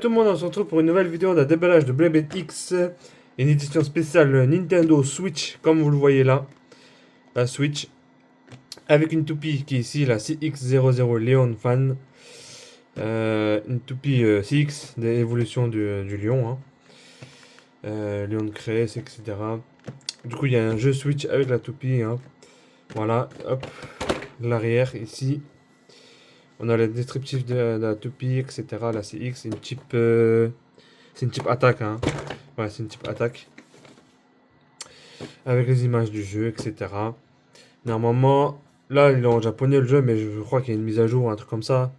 Tout le monde, on se retrouve pour une nouvelle vidéo d'un déballage de Beyblade X, une édition spéciale Nintendo Switch, comme vous le voyez là, la Switch, avec une toupie qui est ici, la CX00 Leon Fan, une toupie CX, des évolutions du lion, hein. Lion de Crès, etc. Du coup, il y a un jeu Switch avec la toupie, hein. Voilà, hop, l'arrière ici. On a le descriptif de la toupie, etc. La CX, c'est une type attaque, hein. Ouais, c'est une type attaque. Avec les images du jeu, etc. Normalement, là, il est en japonais le jeu, mais je crois qu'il y a une mise à jour, un truc comme ça.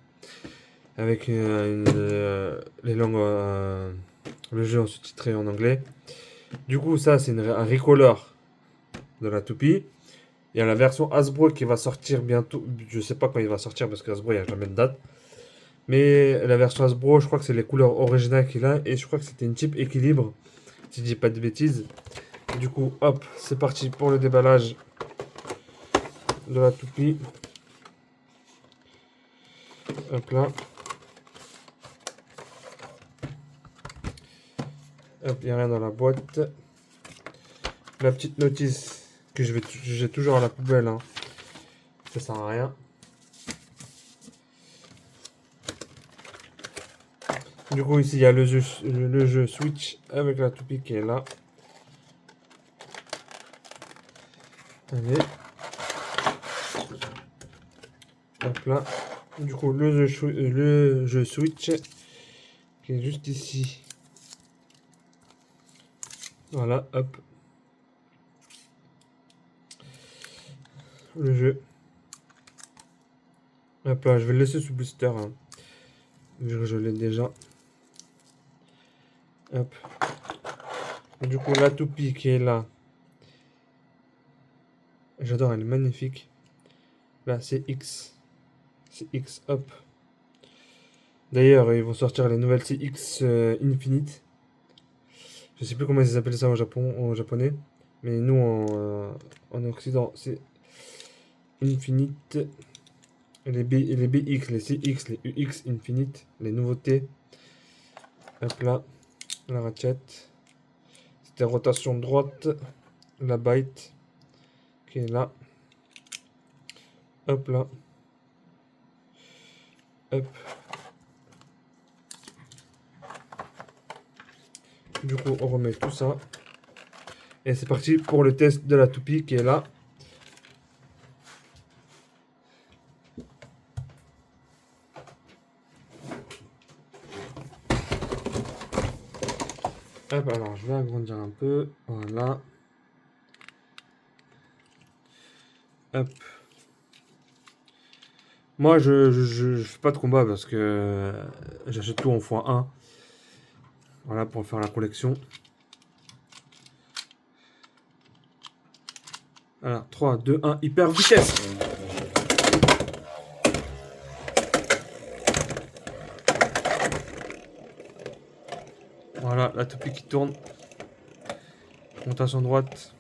Avec les langues. Le jeu en sous-titré en anglais. Du coup, ça, c'est un recolor de la toupie. Il y a la version Hasbro qui va sortir bientôt. Je sais pas quand il va sortir parce que Hasbro, il n'y a jamais de date. Mais la version Hasbro, je crois que c'est les couleurs originales qu'il a. Et je crois que c'était une type équilibre. Si je dis pas de bêtises. Du coup, hop, c'est parti pour le déballage de la toupie. Hop là. Hop, il n'y a rien dans la boîte. La petite notice que j'ai toujours à la poubelle, hein. Ça sert à rien. Du coup, ici, il y a le jeu Switch avec la toupie qui est là. Allez. Hop là. Du coup, le jeu Switch qui est juste ici. Voilà, hop. Le jeu. Hop là, je vais le laisser sous blister, hein, vu que je l'ai déjà. Hop. Du coup, la toupie qui est là. J'adore, elle est magnifique. Là, c'est X. C'est X, hop. D'ailleurs, ils vont sortir les nouvelles CX Infinite. Je sais plus comment ils appellent ça au Japon, en japonais. Mais nous, en Occident, c'est Infinite. Les BX, les CX, les UX Infinite. Les nouveautés. Hop là. La ratchet. C'était rotation droite. La byte. Qui est là. Hop là. Hop. Du coup, on remet tout ça. Et c'est parti pour le test de la toupie qui est là. Hop, alors je vais agrandir un peu. Voilà. Hop. Moi, je fais pas de combat parce que j'achète tout en x1. Voilà, pour faire la collection. Voilà, 3, 2, 1, hyper vitesse. Voilà, la toupie qui tourne. Rotation droite.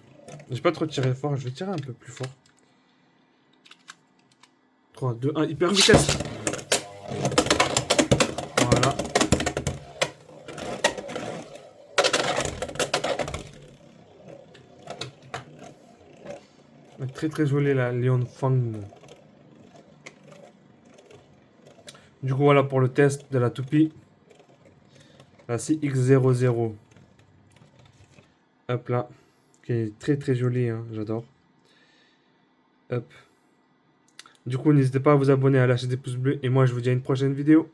J'ai pas trop tiré fort, je vais tirer un peu plus fort. 3, 2, 1, hyper vitesse. Voilà. Très très jolie la Leon Fang. Du coup, voilà pour le test de la toupie. La CX00. Hop là. Qui est très très jolie, hein, j'adore. Hop. Du coup, n'hésitez pas à vous abonner, à lâcher des pouces bleus. Et moi, je vous dis à une prochaine vidéo.